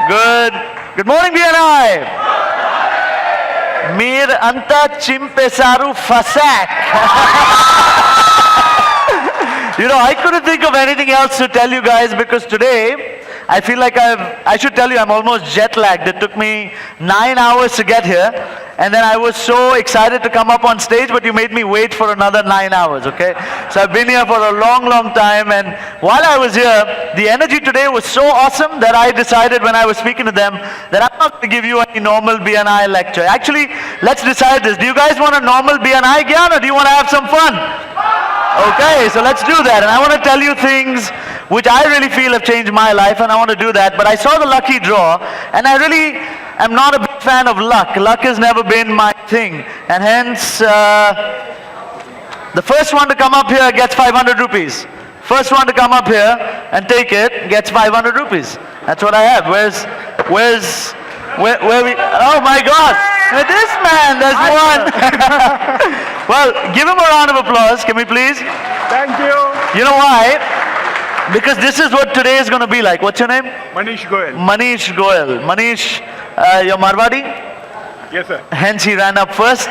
Good. Good morning, BNI. Mir anta chimpesaru fasak. I couldn't think of anything else to tell you guys because today I feel like I should tell you I'm almost jet lagged. It took me 9 hours to get here, and then I was so excited to come up on stage, but you made me wait for another 9 hours, okay? So I've been here for a long, long time, and while I was here, the energy today was so awesome that I decided when I was speaking to them that I'm not going to give you any normal BNI lecture. Actually, let's decide this. Do you guys want a normal BNI Gyan, or do you want to have some fun? Okay, so let's do that. And I want to tell you things which I really feel have changed my life, and I want to do that. But I saw the lucky draw, and I really am not a big fan of luck. Luck has never been my thing. And hence, the first one to come up here gets 500 rupees. First one to come up here and take it gets 500 rupees. That's what I have. Where we, oh my God. This man, there's one. Well, give him a round of applause. Can we please? Thank you. You know why? Because this is what today is going to be like. What's your name? Manish Goyal. Manish Goyal. Manish, you're Marwadi? Yes, sir. Hence he ran up first.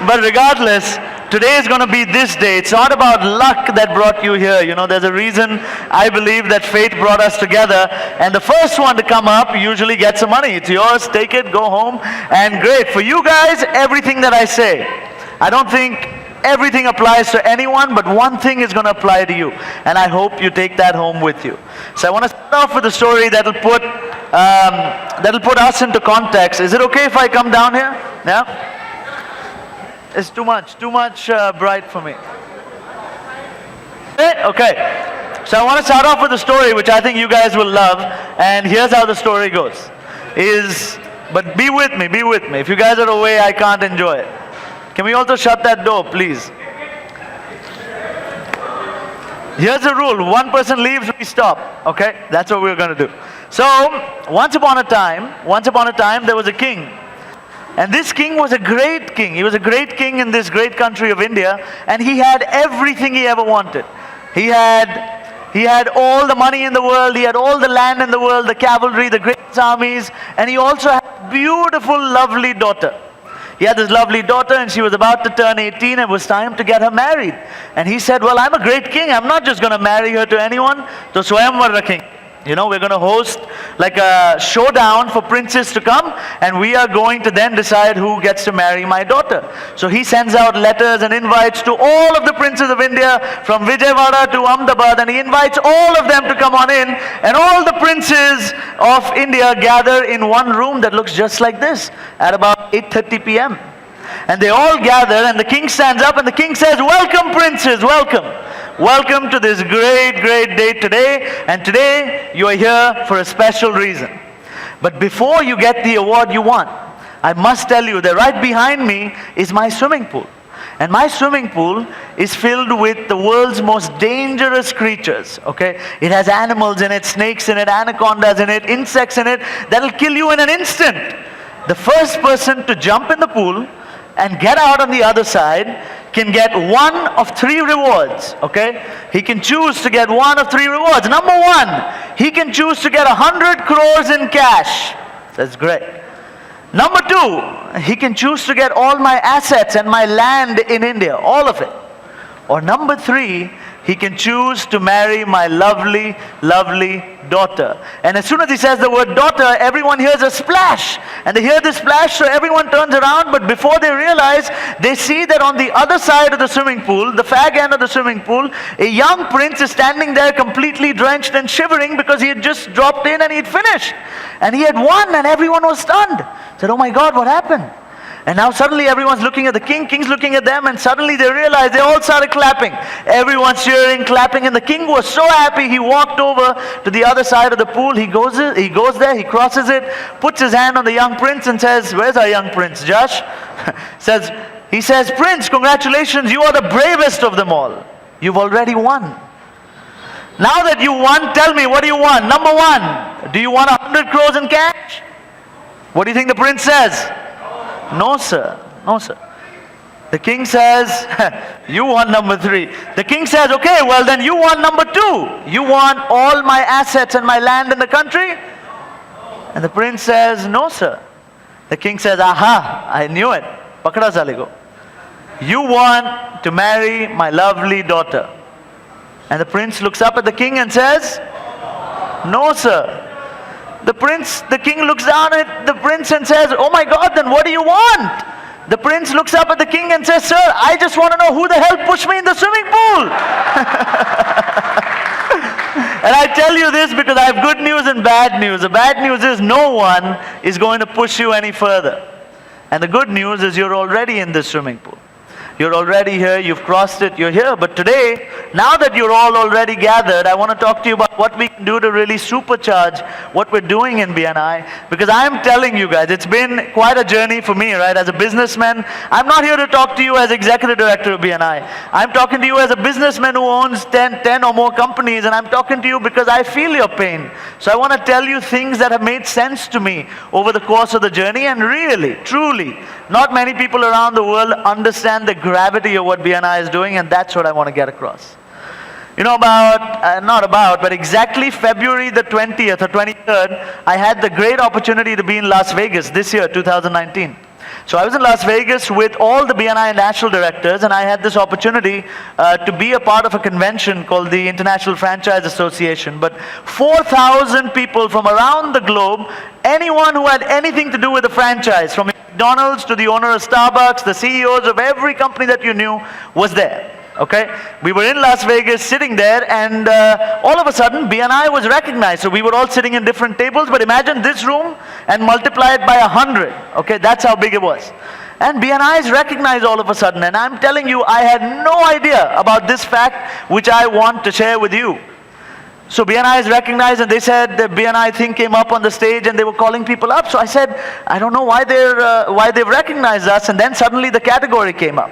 But regardless, today is going to be this day. It's not about luck that brought you here. There's a reason I believe that fate brought us together. And the first one to come up usually gets some money. It's yours. Take it. Go home. And great. For you guys, everything that I say, I don't think everything applies to anyone, but one thing is going to apply to you. And I hope you take that home with you. So I want to start off with a story that'll put us into context. Is it okay if I come down here? Yeah? It's too much bright for me. Okay. So I want to start off with a story which I think you guys will love. And here's how the story goes. But be with me. If you guys are away, I can't enjoy it. Can we also shut that door, please? Here's the rule. One person leaves, we stop. Okay? That's what we're going to do. So, once upon a time, there was a king. And this king was a great king. He was a great king in this great country of India. And he had everything he ever wanted. He had all the money in the world. He had all the land in the world, the cavalry, the great armies. And he also had a beautiful, lovely daughter. He had this lovely daughter, and she was about to turn 18, and it was time to get her married. And he said, well, I'm a great king. I'm not just going to marry her to anyone. So Swayamvar Rakhen. We're going to host like a showdown for princes to come, and we are going to then decide who gets to marry my daughter. So he sends out letters and invites to all of the princes of India from Vijayawada to Ahmedabad, and he invites all of them to come on in, and all the princes of India gather in one room that looks just like this at about 8:30 p.m. And they all gather, and the king stands up, and the king says, welcome princes, welcome. Welcome to this great, great day today. And today, you are here for a special reason. But before you get the award you want, I must tell you that right behind me is my swimming pool. And my swimming pool is filled with the world's most dangerous creatures, okay? It has animals in it, snakes in it, anacondas in it, insects in it, that'll kill you in an instant. The first person to jump in the pool and get out on the other side can get one of 3 rewards, okay? He can choose to get one of 3 rewards. Number 1, he can choose to get 100 crores in cash. That's great. Number 2, he can choose to get all my assets and my land in India, all of it. Or number 3, he can choose to marry my lovely, lovely daughter. And as soon as he says the word daughter, everyone hears a splash. And they hear the splash, so everyone turns around. But before they realize, they see that on the other side of the swimming pool, the fag end of the swimming pool, a young prince is standing there completely drenched and shivering because he had just dropped in and he had finished. And he had won, and everyone was stunned. Said, oh my God, what happened? And now suddenly everyone's looking at the king, king's looking at them, and suddenly they realize, they all started clapping. Everyone's cheering, clapping, and the king was so happy, he walked over to the other side of the pool. He goes there, he crosses it, puts his hand on the young prince and says, where's our young prince, Yash? He says, Prince, congratulations, you are the bravest of them all. You've already won. Now that you won, tell me, what do you want? Number 1, do you want 100 crores in cash? What do you think the prince says? No, sir. No, sir. The king says, you want number 3. The king says, okay, well then you want number 2. You want all my assets and my land in the country? And the prince says, no, sir. The king says, aha, I knew it. Pakda saligo. You want to marry my lovely daughter. And the prince looks up at the king and says, no, sir. The king looks down at the prince and says, oh my God, then what do you want? The prince looks up at the king and says, sir, I just want to know who the hell pushed me in the swimming pool. And I tell you this because I have good news and bad news. The bad news is no one is going to push you any further. And the good news is you're already in this swimming pool. You're already here, you've crossed it, you're here. But today, now that you're all already gathered, I want to talk to you about what we can do to really supercharge what we're doing in BNI. Because I'm telling you guys, it's been quite a journey for me, right? As a businessman, I'm not here to talk to you as executive director of BNI. I'm talking to you as a businessman who owns 10 or more companies, and I'm talking to you because I feel your pain. So I want to tell you things that have made sense to me over the course of the journey, and really, truly, not many people around the world understand the gravity of what BNI is doing, and that's what I want to get across. You know, but exactly February the 20th or 23rd, I had the great opportunity to be in Las Vegas this year, 2019. So I was in Las Vegas with all the BNI national directors, and I had this opportunity to be a part of a convention called the International Franchise Association. But 4,000 people from around the globe, anyone who had anything to do with the franchise, from McDonald's to the owner of Starbucks, the CEOs of every company that you knew was there. Okay, we were in Las Vegas sitting there, and all of a sudden BNI was recognized. So we were all sitting in different tables, but imagine this room and multiply it by 100. Okay, that's how big it was. And BNI is recognized all of a sudden, and I'm telling you, I had no idea about this fact, which I want to share with you. So BNI is recognized, and they said the BNI thing came up on the stage, and they were calling people up. So I said, I don't know why they've recognized us. And then suddenly the category came up.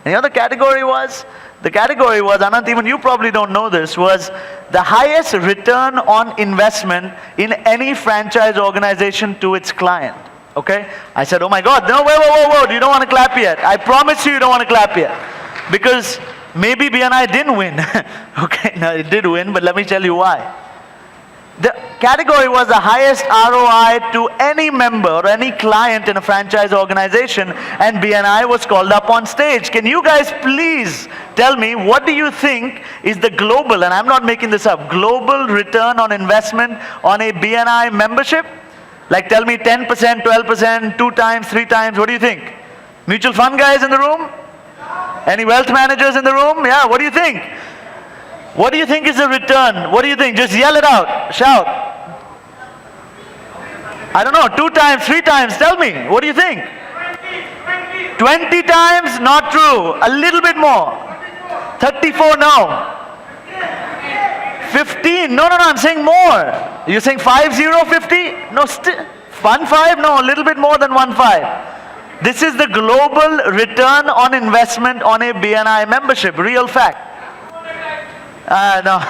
And you know the category was? The category was, Anant, even you probably don't know this, was the highest return on investment in any franchise organization to its client. Okay? I said, oh my God, no, whoa, you don't want to clap yet. I promise you don't want to clap yet. Because maybe BNI didn't win. Okay, no, it did win, but let me tell you why. The category was the highest ROI to any member or any client in a franchise organization, and BNI was called up on stage. Can you guys please tell me, what do you think is the global, and I'm not making this up, global return on investment on a BNI membership? Like tell me 10%, 12%, 2 times, 3 times, what do you think? Mutual fund guys in the room? Any wealth managers in the room? Yeah, what do you think? What do you think is the return? What do you think? Just yell it out. Shout. I don't know. 2 times, 3 times. Tell me. What do you think? 20 times? Not true. A little bit more. 34? No. 15? No. I'm saying more. You're saying 50? No. 15? No. A little bit more than 15. This is the global return on investment on a BNI membership. Real fact. No.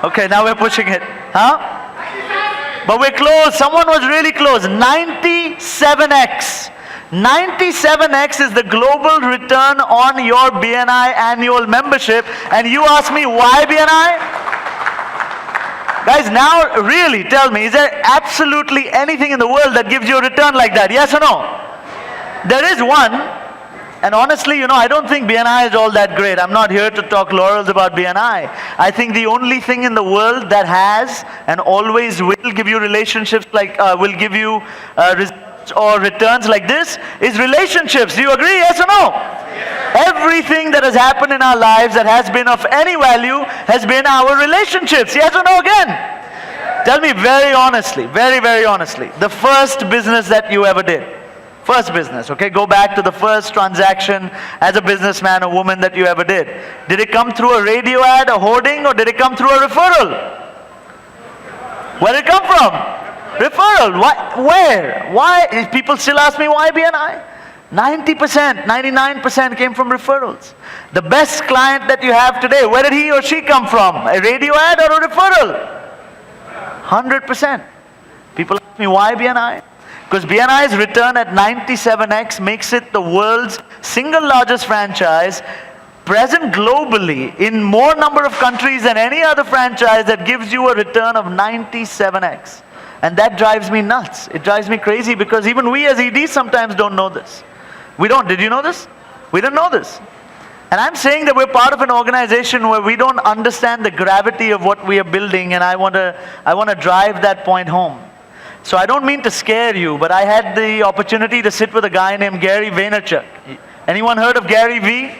Okay, now we're pushing it. Huh? But we're close. Someone was really close. 97x. 97x is the global return on your BNI annual membership. And you ask me, why BNI? Guys, now really tell me, is there absolutely anything in the world that gives you a return like that? Yes or no? There is one. And honestly, I don't think BNI is all that great. I'm not here to talk laurels about BNI. I think the only thing in the world that has and always will give you relationships like, will give you results or returns like this is relationships. Do you agree? Yes or no? Yes. Everything that has happened in our lives that has been of any value has been our relationships. Yes or no again? Yes. Tell me very honestly, very, very honestly, the first business that you ever did. First business, okay? Go back to the first transaction as a businessman or woman that you ever did. Did it come through a radio ad, a hoarding, or did it come through a referral? Where did it come from? Referral. Why? Where? Why? People still ask me, why BNI? 90%, 99% came from referrals. The best client that you have today, where did he or she come from? A radio ad or a referral? 100%. People ask me, why BNI? Because BNI's return at 97x makes it the world's single largest franchise, present globally in more number of countries than any other franchise, that gives you a return of 97x. And that drives me nuts. It drives me crazy, because even we as EDs sometimes don't know this. We don't. Did you know this? We didn't know this. And I'm saying that we're part of an organization where we don't understand the gravity of what we are building, and I want to drive that point home. So I don't mean to scare you, but I had the opportunity to sit with a guy named Gary Vaynerchuk. Anyone heard of Gary V?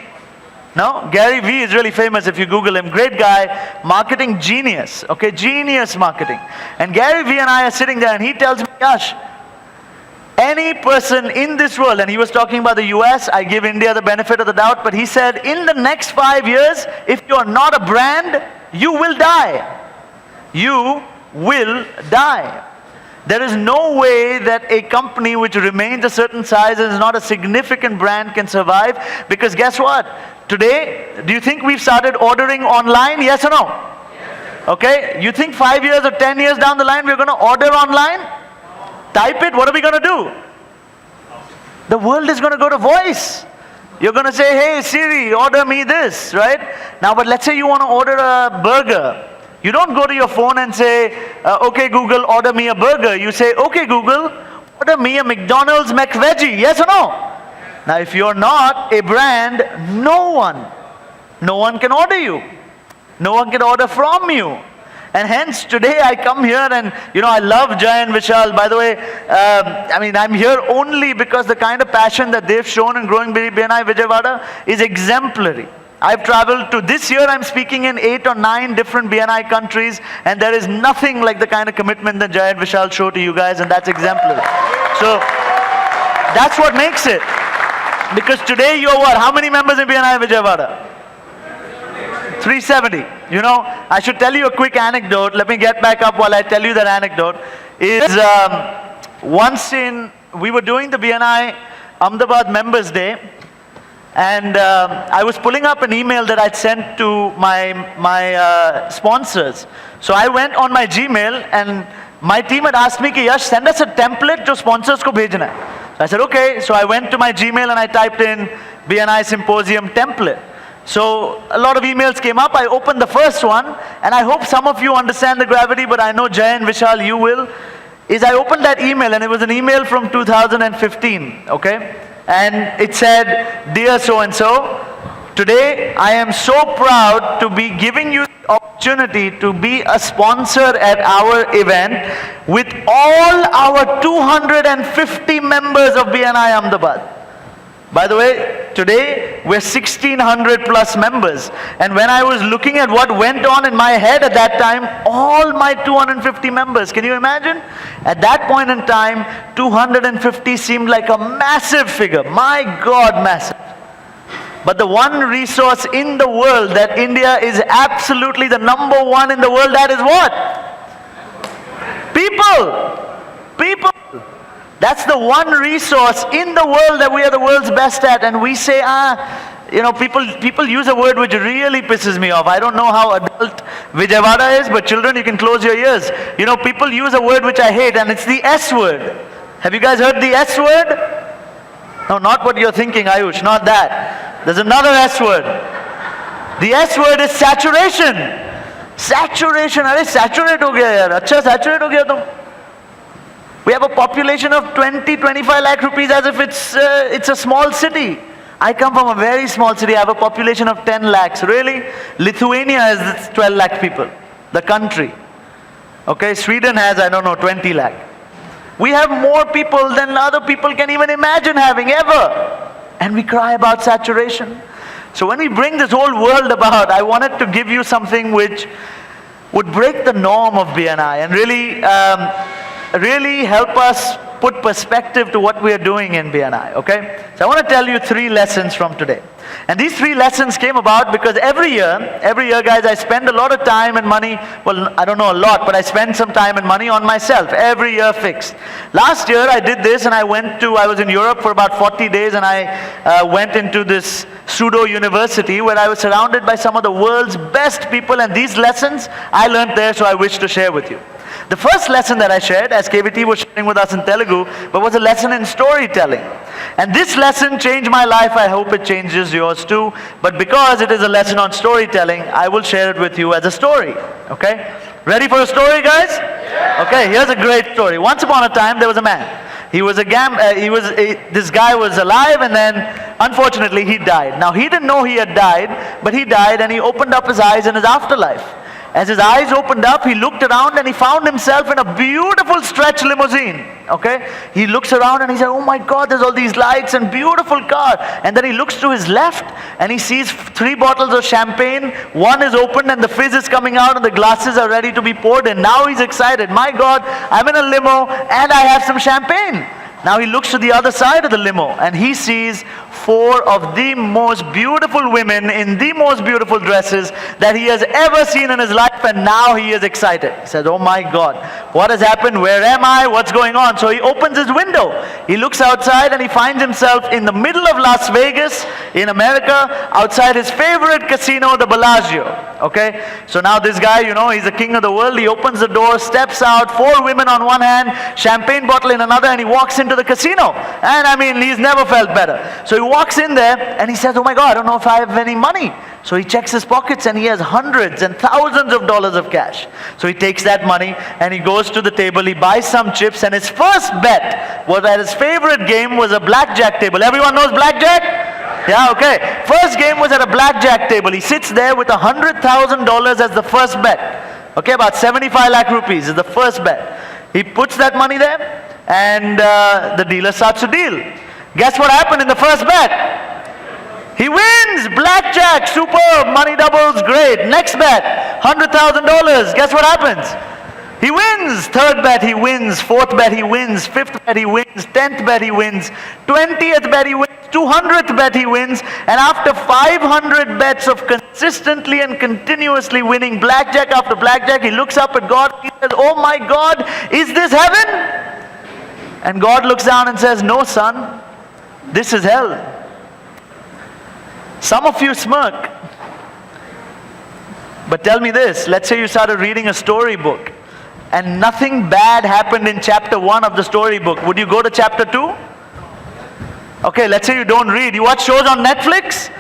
No? Gary V is really famous if you Google him. Great guy, marketing genius. Okay, genius marketing. And Gary V and I are sitting there, and he tells me, Yash, any person in this world, and he was talking about the US, I give India the benefit of the doubt, but he said, in the next 5 years, if you're not a brand, you will die. You will die. There is no way that a company which remains a certain size and is not a significant brand can survive, because guess what? Today, do you think we've started ordering online? Yes or no? Okay, you think 5 years or 10 years down the line we're going to order online? Type it, what are we going to do? The world is going to go to voice. You're going to say, hey Siri, order me this, right? Now, but let's say you want to order a burger. You don't go to your phone and say, okay Google, order me a burger. You say, okay Google, order me a McDonald's McVeggie. Yes or no? Now, if you're not a brand, no one can order you. No one can order from you. And hence, today I come here and, I love Jay and Vishal. By the way, I'm here only because the kind of passion that they've shown in growing BNI Vijayawada is exemplary. I've traveled to, this year I'm speaking in 8 or 9 different BNI countries, and there is nothing like the kind of commitment that Jay and Vishal show to you guys, and that's exemplary. So, that's what makes it. Because today you're what? How many members in BNI Vijayawada? 370. I should tell you a quick anecdote. Let me get back up while I tell you that anecdote. We were doing the BNI Ahmedabad Members Day, and I was pulling up an email that I'd sent to my sponsors. So I went on my Gmail, and my team had asked me, Yash, send us a template jo sponsors ko bhejna hai. I said, okay. So I went to my Gmail and I typed in BNI Symposium template. So a lot of emails came up. I opened the first one, and I hope some of you understand the gravity, but I know Jay and Vishal, you will. I opened that email, and it was an email from 2015, okay? And it said, dear so-and-so, today I am so proud to be giving you the opportunity to be a sponsor at our event with all our 250 members of BNI Ahmedabad. By the way, today we're 1,600 plus members, and when I was looking at what went on in my head at that time, all my 250 members, can you imagine? At that point in time, 250 seemed like a massive figure. My God, massive. But the one resource in the world that India is absolutely the number one in the world, that is what? People. That's the one resource in the world that we are the world's best at. And we say, people use a word which really pisses me off. I don't know how adult Vijayawada is, but children, you can close your ears. People use a word which I hate, and it's the S word. Have you guys heard the S word? No, not what you're thinking, Ayush, not that. There's another S word. The S word is saturation. Saturation. Arey, saturate ho gaya yaar. Acha saturate ho gaya tum. We have a population of 20-25 lakh rupees as if it's a small city. I come from a very small city. I have a population of 10 lakhs. Really? Lithuania has 12 lakh people. The country. Okay, Sweden has, 20 lakh. We have more people than other people can even imagine having ever. And we cry about saturation. So when we bring this whole world about, I wanted to give you something which would break the norm of BNI and really help us put perspective to what we are doing in BNI, okay? So I want to tell you 3 lessons from today. And these 3 lessons came about because every year guys, I spend a lot of time and money, well, I don't know a lot, but I spend some time and money on myself, every year fixed. Last year I did this, and I was in Europe for about 40 days, and I went into this pseudo university where I was surrounded by some of the world's best people, and these lessons I learned there, so I wish to share with you. The first lesson that I shared, as KVT was sharing with us in Telugu, but was a lesson in storytelling. And this lesson changed my life. I hope it changes yours too. But because it is a lesson on storytelling, I will share it with you as a story. Okay? Ready for a story, guys? Okay, here's a great story. Once upon a time, there was a man. This guy was alive, and then unfortunately he died. Now he didn't know he had died, but he died, and he opened up his eyes in his afterlife. As his eyes opened up, he looked around and he found himself in a beautiful stretch limousine. Okay? He looks around and he said, oh my God, there's all these lights and beautiful car. And then he looks to his left and he sees 3 bottles of champagne. One is opened and the fizz is coming out and the glasses are ready to be poured in. Now he's excited. My God, I'm in a limo and I have some champagne. Now he looks to the other side of the limo and he sees 4 of the most beautiful women in the most beautiful dresses that he has ever seen in his life, and now he is excited. He says, oh my God, what has happened? Where am I? What's going on? So he opens his window. He looks outside and he finds himself in the middle of Las Vegas in America, outside his favorite casino, the Bellagio. Okay? So now this guy, he's the king of the world. He opens the door, steps out, 4 women on one hand, champagne bottle in another, and he walks into the casino. And I mean, he's never felt better. So he walks in there and he says, oh my God, I don't know if I have any money. So he checks his pockets and he has hundreds and thousands of dollars of cash. So he takes that money and he goes to the table, he buys some chips, and his first bet was that his favorite game was a blackjack table. Everyone knows blackjack? Yeah, okay. First game was at a blackjack table. He sits there with $100,000 as the first bet. Okay, about 75 lakh rupees is the first bet. He puts that money there and the dealer starts to deal. Guess what happened in the first bet? He wins! Blackjack, superb, money doubles, great. Next bet, $100,000. Guess what happens? He wins! Third bet he wins, fourth bet he wins, fifth bet he wins, 10th bet he wins, 20th bet he wins, 200th bet he wins, and after 500 bets of consistently and continuously winning blackjack after blackjack, he looks up at God, he says, oh my God, is this heaven? And God looks down and says, no son, this is hell. Some of you smirk. But tell me this, let's say you started reading a storybook and nothing bad happened in chapter 1 of the storybook. Would you go to chapter 2? Okay, let's say you don't read. You watch shows on Netflix?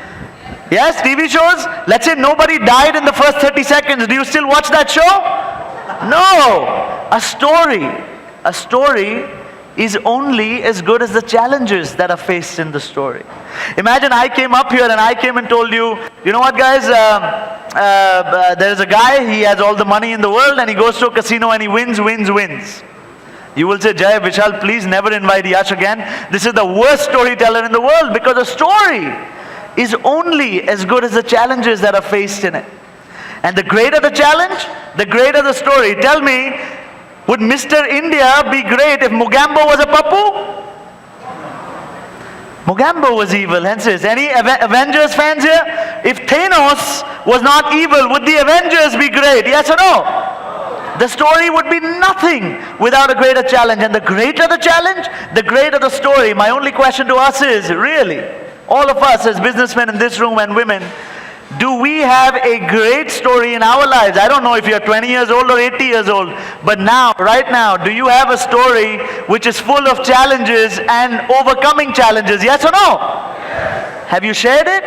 Yes, TV shows? Let's say nobody died in the first 30 seconds. Do you still watch that show? No. A story is only as good as the challenges that are faced in the story. Imagine I came up here and I came and told you, you know what guys, there's a guy, he has all the money in the world and he goes to a casino and he wins. You will say, Jai, Vishal, please never invite Yash again. This is the worst storyteller in the world, because a story is only as good as the challenges that are faced in it. And the greater the challenge, the greater the story. Tell me, would Mr. India be great if Mugambo was a pappu? Mugambo was evil, hence this. Any Avengers fans here? If Thanos was not evil, would the Avengers be great? Yes or no? The story would be nothing without a greater challenge. And the greater the challenge, the greater the story. My only question to us is, really, all of us as businessmen in this room and women, do we have a great story in our lives? I don't know if you're 20 years old or 80 years old, but now, right now, do you have a story which is full of challenges and overcoming challenges? Yes or no? Yes. Have you shared it?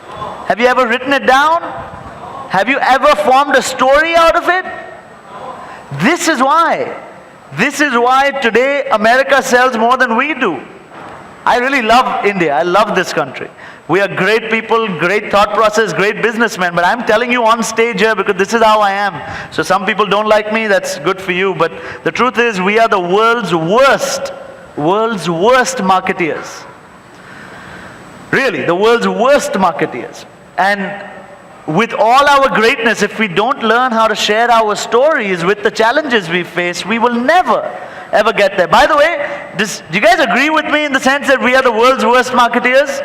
No. Have you ever written it down? No. Have you ever formed a story out of it? No. This is why today America sells more than we do. I really love India. I love this country. We are great people, great thought process, great businessmen. But I'm telling you on stage here because this is how I am. So some people don't like me, that's good for you. But the truth is, we are the world's worst marketeers. Really, the world's worst marketeers. And with all our greatness, if we don't learn how to share our stories with the challenges we face, we will never ever get there. By the way, do you guys agree with me in the sense that we are the world's worst marketeers?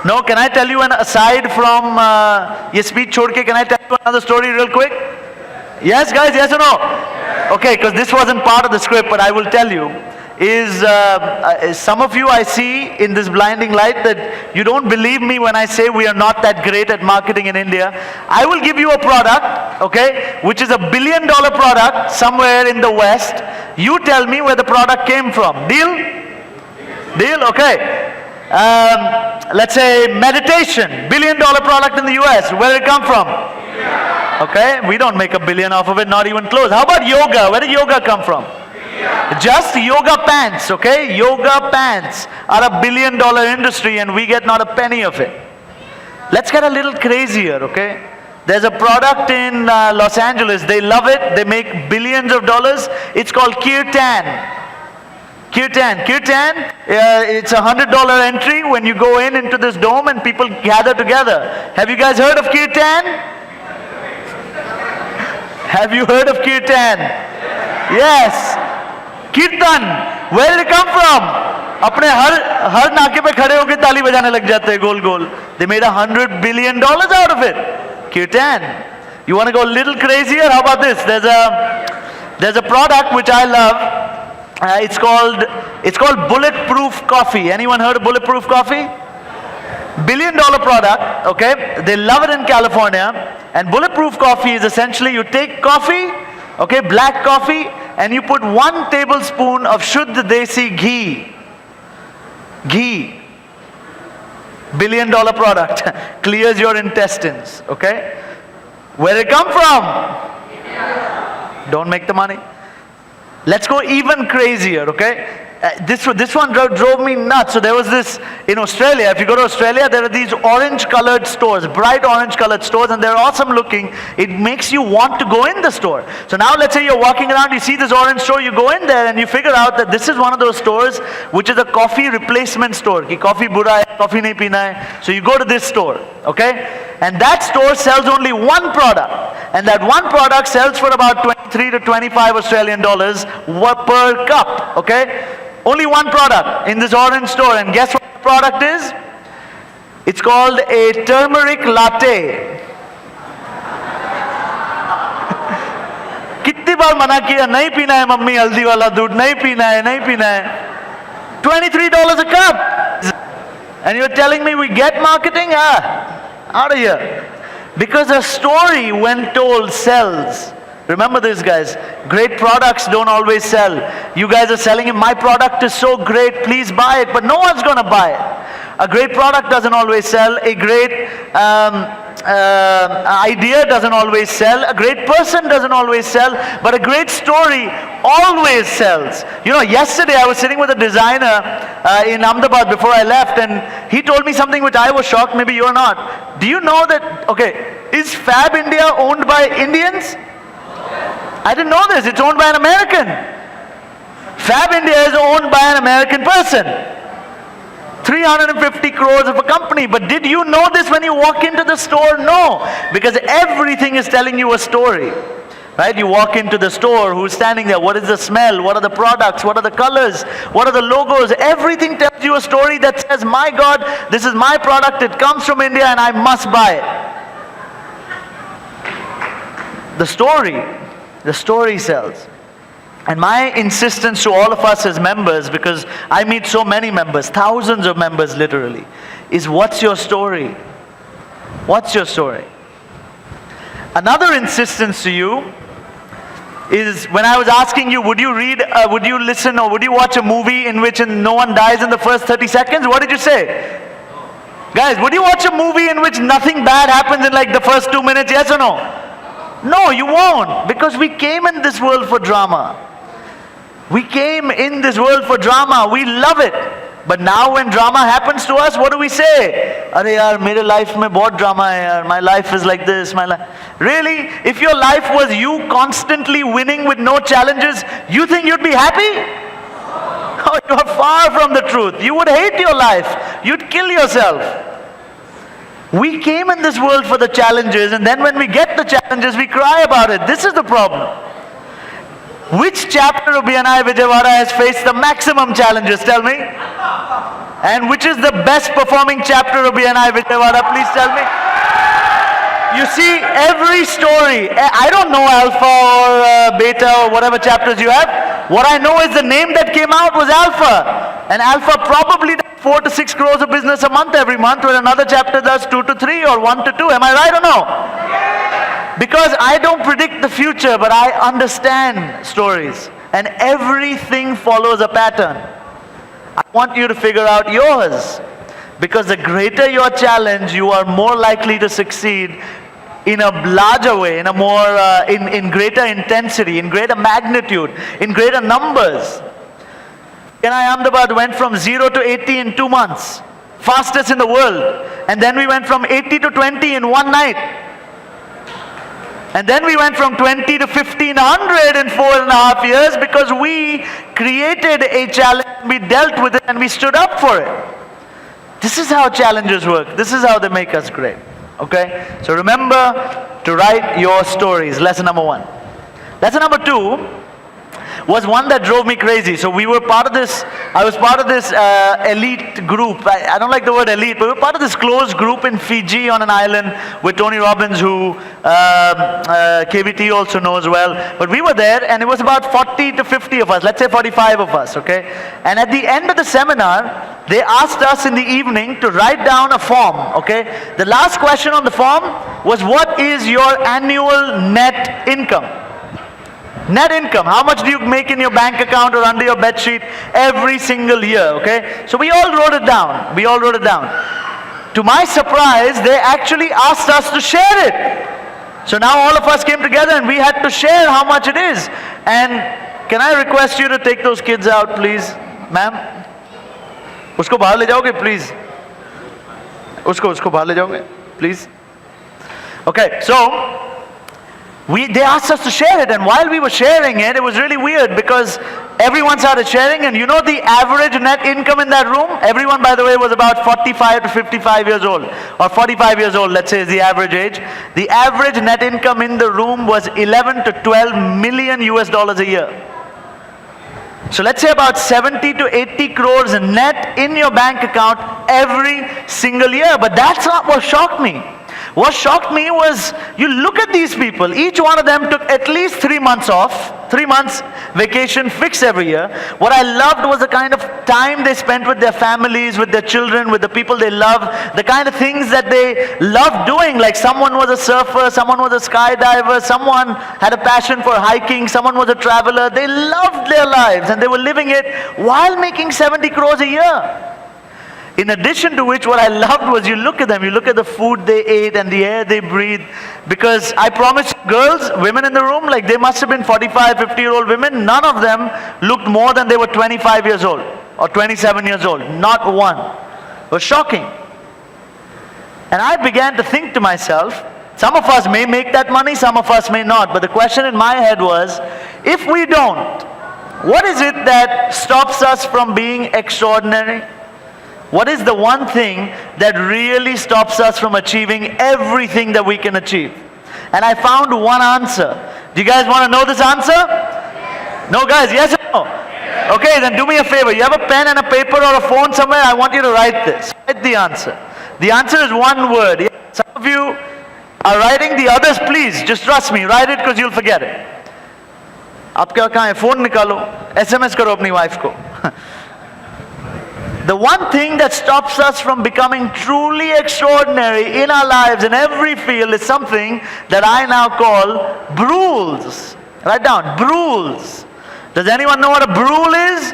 No? Can I tell you an aside from your speech chhod ke? Can I tell you another story real quick? Yes guys, yes or no? Okay, because this wasn't part of the script, but I will tell you. is some of you I see in this blinding light that you don't believe me when I say we are not that great at marketing in India. I will give you a product, okay, which is $1 billion product somewhere in the West. You tell me where the product came from. Deal? Deal? Okay. Let's say meditation, $1 billion product in the US. Where did it come from? Okay, we don't make $1 billion off of it, not even close. How about yoga? Where did yoga come from? Just yoga pants, okay? Yoga pants are $1 billion industry and we get not a penny of it. Let's get a little crazier, okay? There's a product in Los Angeles. They love it. They make billions of dollars. It's called Kirtan. Kirtan. Kirtan, it's $100 entry when you go into this dome and people gather together. Have you guys heard of Kirtan? Have you heard of Kirtan? Yes. Kirtan. Where did it come from? अपने हर नाके पे खड़े होके ताली बजाने लग जाते हैं गोल गोल. They made $100 billion out of it. Kirtan. You want to go a little crazier? How about this? There's a product which I love. It's called Bulletproof Coffee. Anyone heard of Bulletproof Coffee? $1 billion product, okay? They love it in California. And Bulletproof Coffee is essentially you take coffee, okay, black coffee, and you put 1 tablespoon of Shuddh Desi ghee. Ghee. $1 billion product. Clears your intestines, okay? Where did it come from? India. Don't make the money. Let's go even crazier, okay? This one drove me nuts. So there was this in Australia. If you go to Australia, there are these orange-colored stores, bright orange-colored stores, and they're awesome looking. It makes you want to go in the store. So now let's say you're walking around, you see this orange store, you go in there and you figure out that this is one of those stores which is a coffee replacement store. Ki coffee bura hai, coffee nahi pina hai. So you go to this store, okay? And that store sells only one product. And that one product sells for about 23 to 25 Australian dollars per cup, okay? Only one product in this orange store, and guess what the product is? It's called a turmeric latte. कितनी बार मना किया नहीं पीना है mummy हल्दी वाला दूध नहीं पीना है नहीं पीना है $23 a cup, and you're telling me we get marketing? Out of here. Because a story when told sells. Remember this, guys. Great products don't always sell. You guys are selling it. My product is so great, please buy it. But no one's going to buy it. A great product doesn't always sell. A great idea doesn't always sell. A great person doesn't always sell. But a great story always sells. You know, yesterday I was sitting with a designer in Ahmedabad before I left, and he told me something which I was shocked, maybe you're not. Do you know that, okay, is Fab India owned by Indians? I didn't know this. It's owned by an American. Fab India is owned by an American person. 350 crores of a company. But did you know this when you walk into the store? No. Because everything is telling you a story. Right? You walk into the store, who's standing there? What is the smell? What are the products? What are the colors? What are the logos? Everything tells you a story that says, my God, this is my product. It comes from India and I must buy it. The story sells. And my insistence to all of us as members, because I meet so many members, thousands of members literally, is what's your story? What's your story? Another insistence to you is when I was asking you, would you read, would you listen, or would you watch a movie in which no one dies in the first 30 seconds? What did you say? Guys, would you watch a movie in which nothing bad happens in like the first 2 minutes? Yes or no? No, you won't, because we came in this world for drama. We came in this world for drama. We love it. But now when drama happens to us, what do we say? Arey yaar, mere life mein bahut drama hai yaar. My life is like this. Really? If your life was you constantly winning with no challenges, you think you'd be happy? Oh, you are far from the truth. You would hate your life. You'd kill yourself. We came in this world for the challenges, and then when we get the challenges, we cry about it. This is the problem. Which chapter of BNI Vijayawada has faced the maximum challenges? Tell me. And which is the best performing chapter of BNI Vijayawada? Please tell me. You see, every story, I don't know alpha or beta or whatever chapters you have. What I know is the name that came out was Alpha. And Alpha probably does 4 to 6 crores of business a month every month, when another chapter does 2 to 3 or 1 to 2. Am I right or no? Because I don't predict the future, but I understand stories. And everything follows a pattern. I want you to figure out yours. Because the greater your challenge, you are more likely to succeed in a larger way, in a more, in greater intensity, in greater magnitude, in greater numbers. Ahmedabad went from 0 to 80 in 2 months. Fastest in the world. And then we went from 80 to 20 in one night. And then we went from 20 to 1500 in 4.5 years, because we created a challenge, we dealt with it, and we stood up for it. This is how challenges work. This is how they make us great. Okay? So remember to write your stories. Lesson number 1. Lesson number 2 was one that drove me crazy. So we were part of this, I was part of this elite group. I don't like the word elite, but we were part of this closed group in Fiji on an island with Tony Robbins, who KBT also knows well. But we were there, and it was about 40 to 50 of us, let's say 45 of us, okay? And at the end of the seminar, they asked us in the evening to write down a form, okay? The last question on the form was, what is your annual net income? Net income. How much do you make in your bank account or under your bed sheet every single year, okay? So we all wrote it down. We all wrote it down. To my surprise, they actually asked us to share it. So now all of us came together and we had to share how much it is. And can I request you to take those kids out, please? Ma'am? Usko bahar le jaoge, please? Usko bahar le jaoge, please? Okay, so they asked us to share it, and while we were sharing it, it was really weird, because everyone started sharing, and you know the average net income in that room? Everyone, by the way, was about 45 to 55 years old, or 45 years old, let's say, is the average age. The average net income in the room was 11 to 12 million US dollars a year. So let's say about 70 to 80 crores net in your bank account every single year. But that's not what shocked me. What shocked me was, you look at these people, each one of them took at least 3 months off, 3 months vacation fixed every year. What I loved was the kind of time they spent with their families, with their children, with the people they love, the kind of things that they loved doing, like someone was a surfer, someone was a skydiver, someone had a passion for hiking, someone was a traveler. They loved their lives and they were living it while making 70 crores a year. In addition to which, what I loved was, you look at them, you look at the food they ate and the air they breathed. Because I promise girls, women in the room, like they must have been 45, 50-year-old women, none of them looked more than they were 25 years old or 27 years old. Not one. It was shocking. And I began to think to myself, some of us may make that money, some of us may not. But the question in my head was, if we don't, what is it that stops us from being extraordinary? What is the one thing that really stops us from achieving everything that we can achieve? And I found one answer. Do you guys want to know this answer? No, guys, yes or no? Okay, then do me a favor. You have a pen and a paper or a phone somewhere? I want you to write this. Write the answer. The answer is one word. Some of you are writing, the others, please, just trust me. Write it because you'll forget it. आपके कहाँ है? Phone निकालो, SMS करो अपनी wife को. The one thing that stops us from becoming truly extraordinary in our lives, in every field, is something that I now call brules. Write down, brules. Does anyone know what a brule is?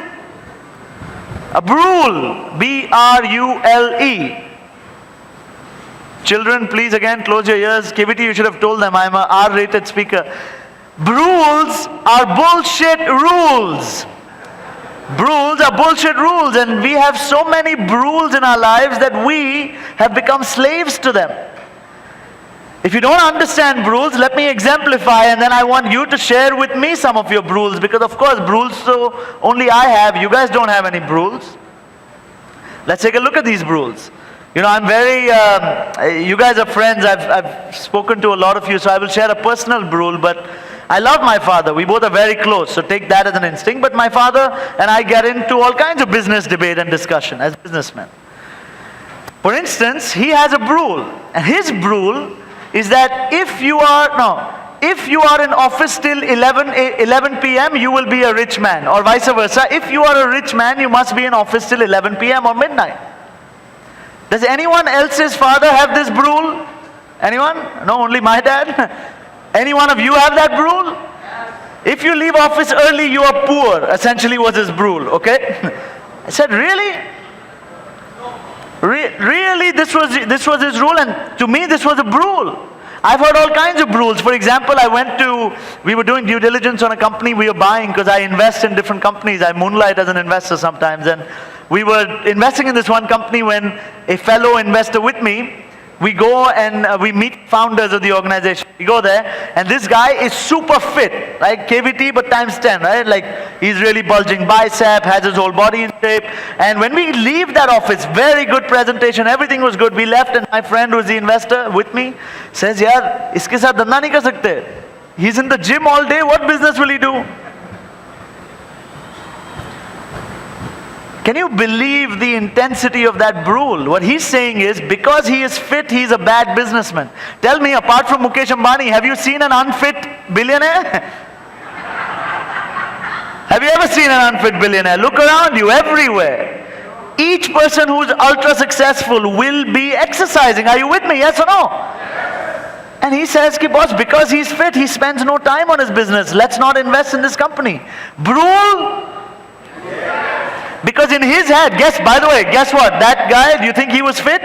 A brule, B-R-U-L-E. Children, please again close your ears. KBT, you should have told them I'm a R-rated speaker. Brules are bullshit rules. Brules are bullshit rules, and we have so many brules in our lives that we have become slaves to them. If you don't understand brules, let me exemplify, and then I want you to share with me some of your brules, because of course brules so only I have. You guys don't have any brules. Let's take a look at these brules. You know, I'm very, you guys are friends, I've spoken to a lot of you, so I will share a personal brule, but I love my father. We both are very close, so take that as an instinct. But my father and I get into all kinds of business debate and discussion as businessmen. For instance, he has a brule, and his brule is that if if you are in office till 11 p.m., you will be a rich man, or vice versa. If you are a rich man, you must be in office till 11 p.m. or midnight. Does anyone else's father have this rule? Anyone? No, only my dad. Any one of you have that rule? If you leave office early, you are poor, essentially was his rule, okay? I said, really? Really, this was his rule, and to me, this was a rule. I've heard all kinds of rules. For example, we were doing due diligence on a company we were buying, because I invest in different companies. I moonlight as an investor sometimes, and we were investing in this one company when a fellow investor with me, we go and we meet founders of the organization. We go there, and this guy is super fit, like KVT but times 10, right? Like, he's really bulging bicep, has his whole body in shape. And when we leave that office, very good presentation, everything was good. We left, and my friend who's the investor with me says, "Yaar, iske saath dhanda nahi kar sakte. He's in the gym all day, what business will he do?" Can you believe the intensity of that rule? What he's saying is, because he is fit, he's a bad businessman. Tell me, apart from Mukesh Ambani, have you seen an unfit billionaire? Have you ever seen an unfit billionaire? Look around you, everywhere. Each person who's ultra successful will be exercising. Are you with me? Yes or no? And he says, "Ki boss, because he's fit, he spends no time on his business. Let's not invest in this company." Rule? Because in his head, by the way, guess what? That guy, do you think he was fit?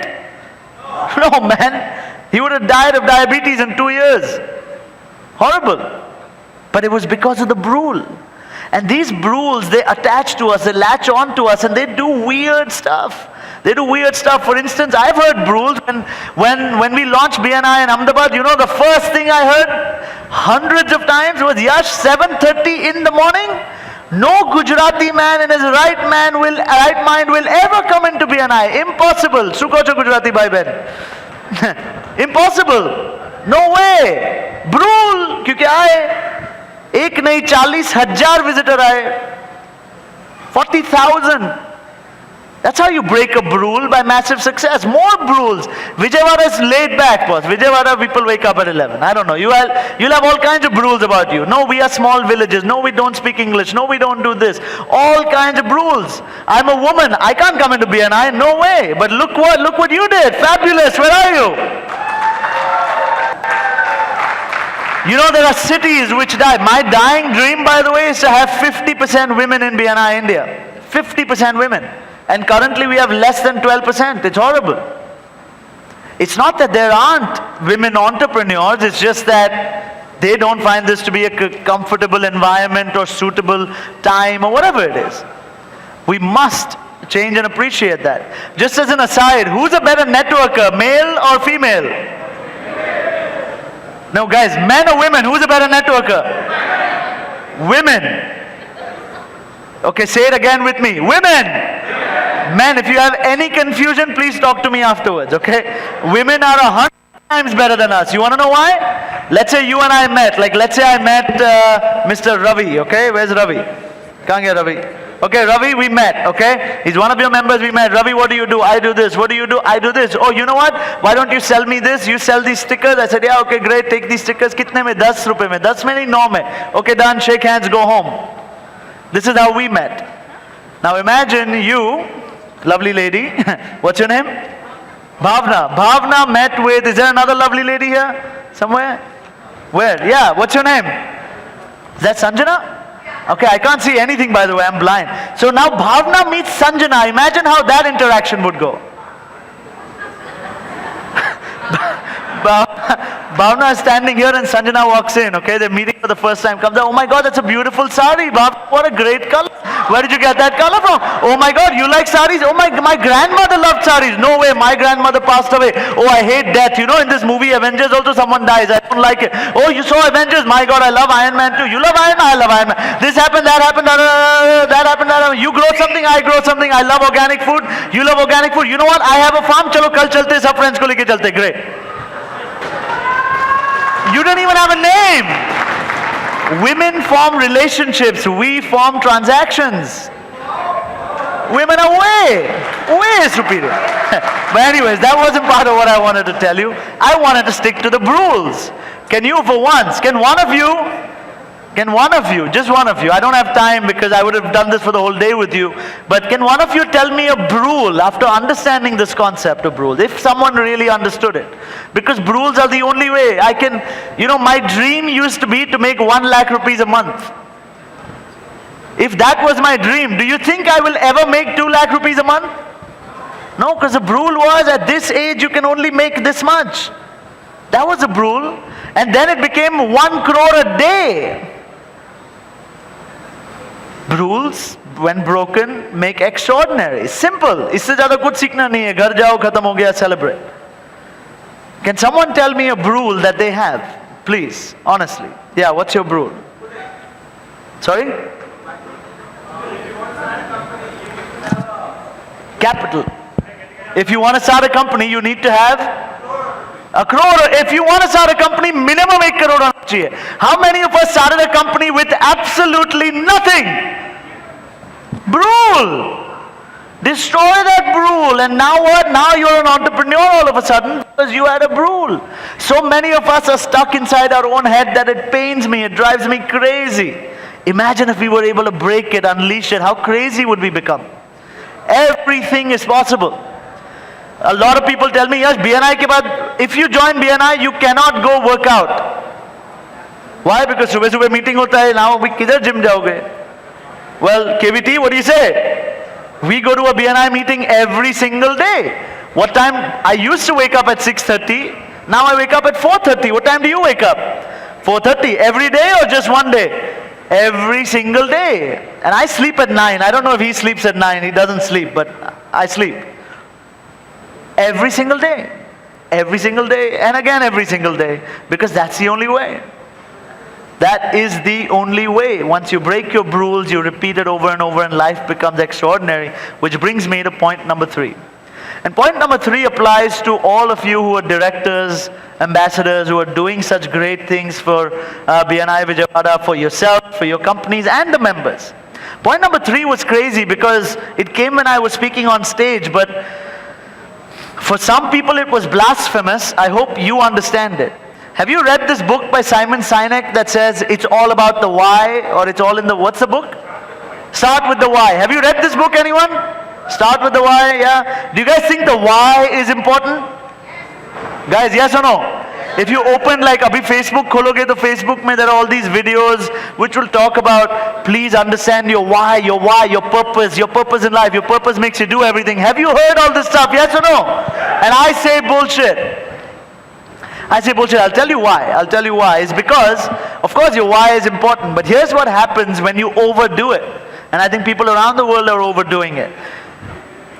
No, man. He would have died of diabetes in 2 years. Horrible. But it was because of the rule. And these rules, they attach to us, they latch on to us, and they do weird stuff. They do weird stuff. For instance, I've heard rules when we launched BNI in Ahmedabad. You know, the first thing I heard hundreds of times was, "Yash, 7:30 in the morning, no Gujarati man in his right mind will ever come into BNI. Impossible." Sukho cho Gujarati bhai ben. Impossible. No way. Brule. Kyunki aaye. Ek nahi 40,000 visitor aaye. 40,000. That's how you break a rule, by massive success. More rules. Vijayawada is laid back, boss. Vijayawada people wake up at 11. I don't know. You'll have all kinds of rules about you. No, we are small villages. No, we don't speak English. No, we don't do this. All kinds of rules. I'm a woman. I can't come into BNI. No way. But look what you did. Fabulous. Where are you? You know, there are cities which die. My dying dream, by the way, is to have 50% women in BNI India. 50% women. And currently we have less than 12%. It's horrible. It's not that there aren't women entrepreneurs, it's just that they don't find this to be a comfortable environment or suitable time or whatever it is. We must change and appreciate that. Just as an aside, who's a better networker, male or female? No, guys, men or women, who's a better networker? Women. Okay, say it again with me. Women. Men, if you have any confusion, please talk to me afterwards, okay? Women are 100 times better than us. You want to know why? Let's say you and I met. Like, let's say I met Mr. Ravi, okay? Where's Ravi? Can't get Ravi. Okay, Ravi, we met, okay? He's one of your members, we met. Ravi, what do you do? I do this. What do you do? I do this. Oh, you know what? Why don't you sell me this? You sell these stickers. I said, yeah, okay, great. Take these stickers. Kitne mein? 10 rupees mein. 10 mein nahi, 9 mein. Okay, done. Shake hands, go home. This is how we met. Now imagine you, lovely lady, what's your name? Bhavna. Bhavna met with, is there another lovely lady here? Somewhere? Where? Yeah, what's your name? Is that Sanjana? Okay, I can't see anything, by the way, I'm blind. So now Bhavna meets Sanjana. Imagine how that interaction would go. Bhavna is standing here and Sanjana walks in, okay? They're meeting for the first time. Comes out, oh my God, that's a beautiful sari. Bhavna, what a great color. Where did you get that color from? Oh my God, you like saris? Oh my grandmother loved saris. No way, my grandmother passed away. Oh, I hate death. You know, in this movie Avengers also someone dies. I don't like it. Oh, you saw Avengers? My God, I love Iron Man too. You love Iron Man? I love Iron Man. This happened, that happened, that happened, that happened. You grow something, I grow something. I love organic food. You love organic food. You know what? I have a farm. Chalo, kal chalte, sab friends ko leke chalte. Great. You don't even have a name. Women form relationships. We form transactions. Women are way superior. But anyways, that wasn't part of what I wanted to tell you. I wanted to stick to the rules. Can you for once, can one of you, just one of you, I don't have time because I would have done this for the whole day with you, but can one of you tell me a rule after understanding this concept of rules, if someone really understood it? Because rules are the only way I can, my dream used to be to make 1 lakh rupees a month. If that was my dream, do you think I will ever make 2 lakh rupees a month? No, because the rule was at this age you can only make this much. That was the rule. And then it became 1 crore a day. Rules, when broken, make extraordinary. Simple. इससे ज़्यादा कुछ सीखना नहीं है. घर जाओ, खत्म हो गया, celebrate. Can someone tell me a rule that they have? Please, honestly. Yeah, what's your rule? Sorry? Capital. If you want to start a company, you need to have a crore. If you want to start a company, minimum 1 crore होना चाहिए. How many of us started a company with absolutely nothing? Rule. Destroy that rule, and now what? Now you're an entrepreneur all of a sudden because you had a rule. So many of us are stuck inside our own head that it pains me, it drives me crazy. Imagine if we were able to break it, unleash it, how crazy would we become? Everything is possible. A lot of people tell me, Yash, BNI ke baad, if you join BNI, you cannot go work out. Why? Because subah meeting hota hai, now we kidhar gym jaoge? Well, KVT, what do you say? We go to a BNI meeting every single day. What time? I used to wake up at 6:30. Now I wake up at 4:30. What time do you wake up? 4:30. Every day or just one day? Every single day. And I sleep at 9. I don't know if he sleeps at 9. He doesn't sleep, but I sleep. Every single day. Every single day. And again every single day. Because that's the only way. That is the only way. Once you break your rules, you repeat it over and over, and life becomes extraordinary. Which brings me to point number 3. And point number 3 applies to all of you who are directors, ambassadors, who are doing such great things for BNI Vijayawada, for yourself, for your companies and the members. Point number 3 was crazy because it came when I was speaking on stage, but for some people it was blasphemous. I hope you understand it. Have you read this book by Simon Sinek that says it's all about the why, or it's all in the, what's the book? Start with the why. Have you read this book, anyone? Start with the why, yeah? Do you guys think the why is important? Guys, yes or no? If you open like abhi Facebook khologe, to Facebook mein there are all these videos which will talk about please understand your why, your purpose in life. Your purpose makes you do everything. Have you heard all this stuff, yes or no? And I say bullshit. I'll tell you why. It's because, of course, your why is important. But here's what happens when you overdo it. And I think people around the world are overdoing it.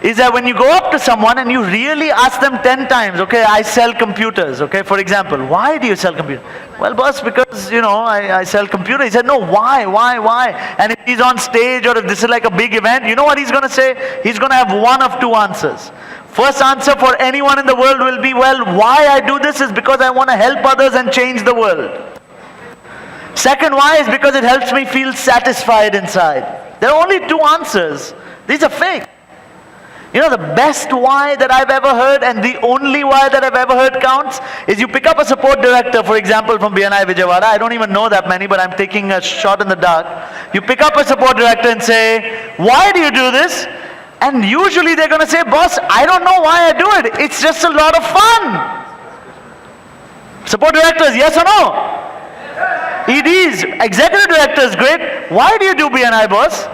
Is that when you go up to someone and you really ask them 10 times, okay, I sell computers, okay, for example, why do you sell computers? Well, boss, because, I sell computers. He said, no, why? And if he's on stage or if this is like a big event, you know what he's going to say? He's going to have one of 2 answers. First answer for anyone in the world will be, well, why I do this is because I want to help others and change the world. Second why is because it helps me feel satisfied inside. There are only 2 answers. These are fake. The best why that I've ever heard, and the only why that I've ever heard counts, is you pick up a support director, for example, from BNI Vijayawada. I don't even know that many, but I'm taking a shot in the dark. You pick up a support director and say, why do you do this? And usually they're going to say, boss, I don't know why I do it. It's just a lot of fun. Support directors, yes or no? EDs, executive directors, great. Why do you do BNI, boss?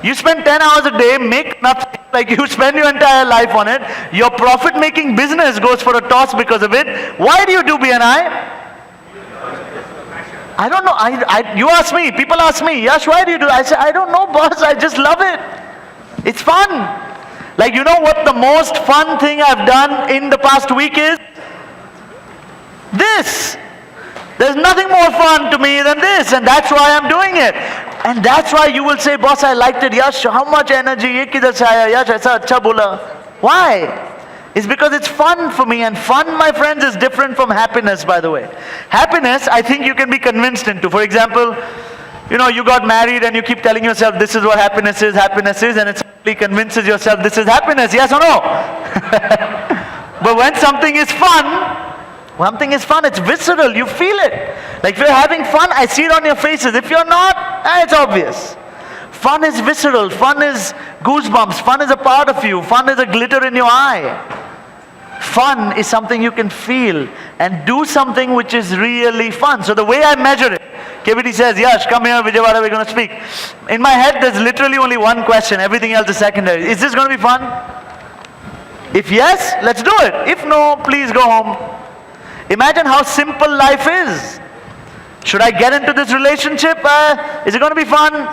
You spend 10 hours a day, make nothing, like you spend your entire life on it. Your profit-making business goes for a toss because of it. Why do you do BNI? I don't know. You ask me, people ask me, Yash, why do you do it? I say, I don't know, boss, I just love it. It's fun. Like, you know what the most fun thing I've done in the past week is? This. There's nothing more fun to me than this, and that's why I'm doing it. And that's why you will say, boss, I liked it. Yash, how much energy? Ye kidhar se aaya? Yash, aisa acha bola. Why? It's because it's fun for me, and fun, my friends, is different from happiness, by the way. Happiness, I think you can be convinced into. For example, you got married and you keep telling yourself this is what happiness is, and it simply convinces yourself this is happiness, yes or no? But when something is fun, Something is fun, it's visceral, you feel it. Like if you're having fun, I see it on your faces. If you're not, it's obvious. Fun is visceral, fun is goosebumps, fun is a part of you, fun is a glitter in your eye. Fun is something you can feel and do something which is really fun. So the way I measure it, KBT says, Yash, come here, Vijayawada, we're going to speak. In my head, there's literally only one question, everything else is secondary. Is this going to be fun? If yes, let's do it. If no, please go home. Imagine how simple life is. Should I get into this relationship? Is it going to be fun?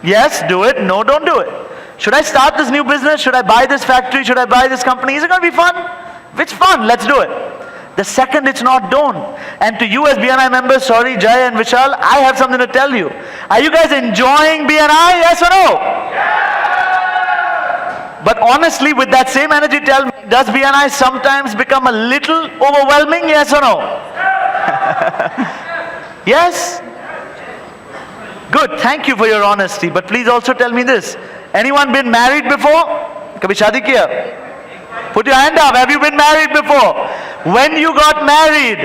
Yes, do it. No, don't do it. Should I start this new business? Should I buy this factory? Should I buy this company? Is it going to be fun? If it's fun, let's do it. The second it's not, don't. And to you as BNI members, sorry, Jay and Vishal, I have something to tell you. Are you guys enjoying BNI? Yes or no? Yeah! But honestly, with that same energy, tell me, does BNI sometimes become a little overwhelming? Yes or no? Yes? Good, thank you for your honesty. But please also tell me this. Anyone been married before? Kabhi shadi kiya? Put your hand up. Have you been married before? When you got married,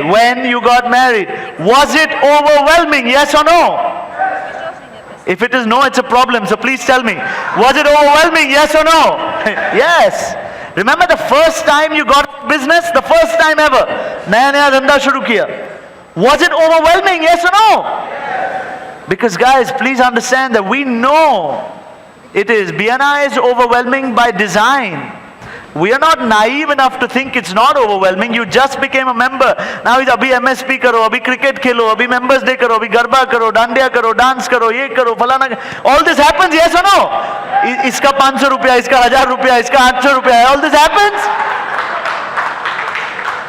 was it overwhelming? Yes or no? If it is no, it's a problem. So please tell me. Was it overwhelming? Yes or no? Yes. Remember the first time you got business? The first time ever. Naya naya dhanda shuru kiya. Was it overwhelming? Yes or no? Because guys, please understand that we know it is. BNI is overwhelming by design. We are not naive enough to think it's not overwhelming. You just became a member. Now it's abhi MSP karo, abhi cricket khelo, abhi members day karo, abhi garba karo, dandiya karo, dance karo, ye karo, falana. All this happens, yes or no? Iska 500 rupiya, iska 1000 rupiya, iska 800 rupiya. All this happens?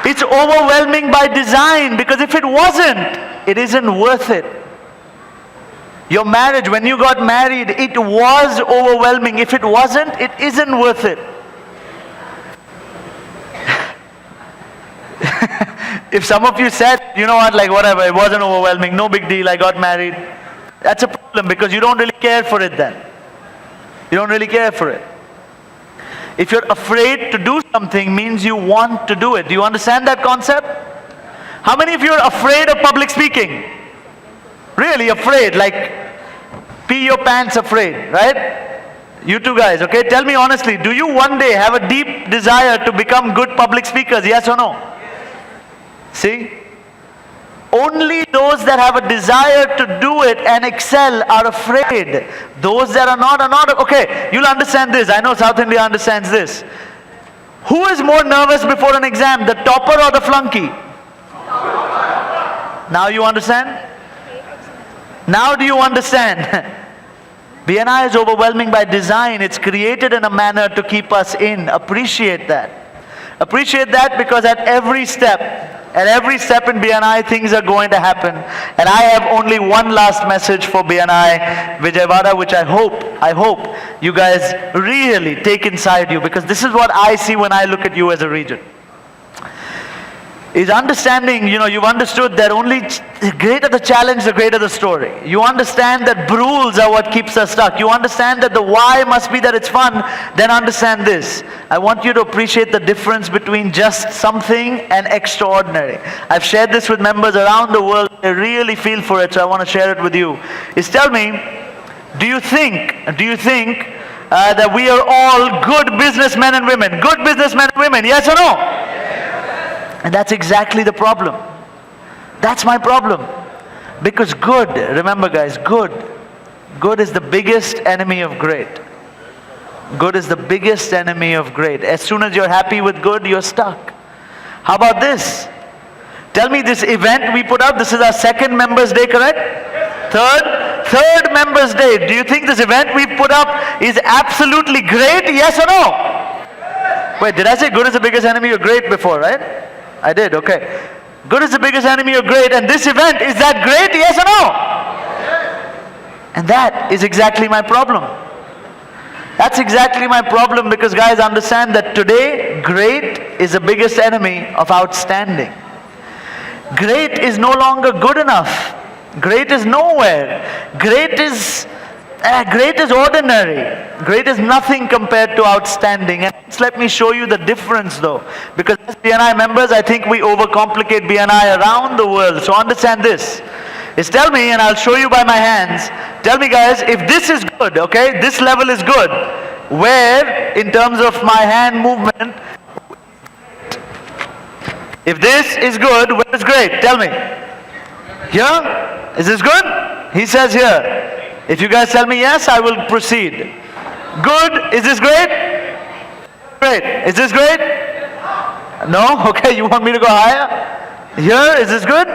It's overwhelming by design, because if it wasn't, it isn't worth it. Your marriage, when you got married, it was overwhelming. If it wasn't, it isn't worth it. If some of you said, you know what, like whatever, it wasn't overwhelming, no big deal, I got married, that's a problem, because you don't really care for it then. You don't really care for it. If you're afraid to do something, means you want to do it. Do you understand that concept? How many of you are afraid of public speaking? Really afraid, like pee your pants afraid, right? You two guys, okay? Tell me honestly, do you one day have a deep desire to become good public speakers, yes or no? See? Only those that have a desire to do it and excel are afraid. Those that are not. Okay, you'll understand this. I know South India understands this. Who is more nervous before an exam, the topper or the flunky? Now you understand? Now do you understand? BNI is overwhelming by design. It's created in a manner to keep us in. Appreciate that. Appreciate that, because at every step in BNI, things are going to happen. And I have only one last message for BNI Vijayawada, which I hope you guys really take inside you, because this is what I see when I look at you as a region. Is understanding, you've understood that only the greater the challenge, the greater the story. You understand that rules are what keeps us stuck. You understand that the why must be that it's fun. Then understand this. I want you to appreciate the difference between just something and extraordinary. I've shared this with members around the world. They really feel for it, so I want to share it with you. Tell me, do you think that we are all good businessmen and women? Good businessmen and women, yes or no? And that's exactly the problem. That's my problem. Because good, remember guys, good is the biggest enemy of great. Good is the biggest enemy of great. As soon as you're happy with good, you're stuck. How about this? Tell me, this event we put up, this is our second Members Day, correct? Third Members Day. Do you think this event we put up is absolutely great? Yes or no? Wait, did I say good is the biggest enemy of great before, right? I did, okay. Good is the biggest enemy of great, and this event, is that great? Yes or no? And that is exactly my problem. That's exactly my problem, because guys, understand that today, great is the biggest enemy of outstanding. Great is no longer good enough. Great is nowhere. Great is Great is ordinary. Great is nothing compared to outstanding. And let me show you the difference though. Because as BNI members, I think we overcomplicate BNI around the world. So understand this. Is tell me, and I'll show you by my hands, tell me guys, if this is good, okay, this level is good, where in terms of my hand movement, if this is good, where is great? Tell me. Here? Is this good? He says here. If you guys tell me yes, I will proceed. Good? Is this great? Great. Is this great? No? Okay, you want me to go higher? Here? Is this good?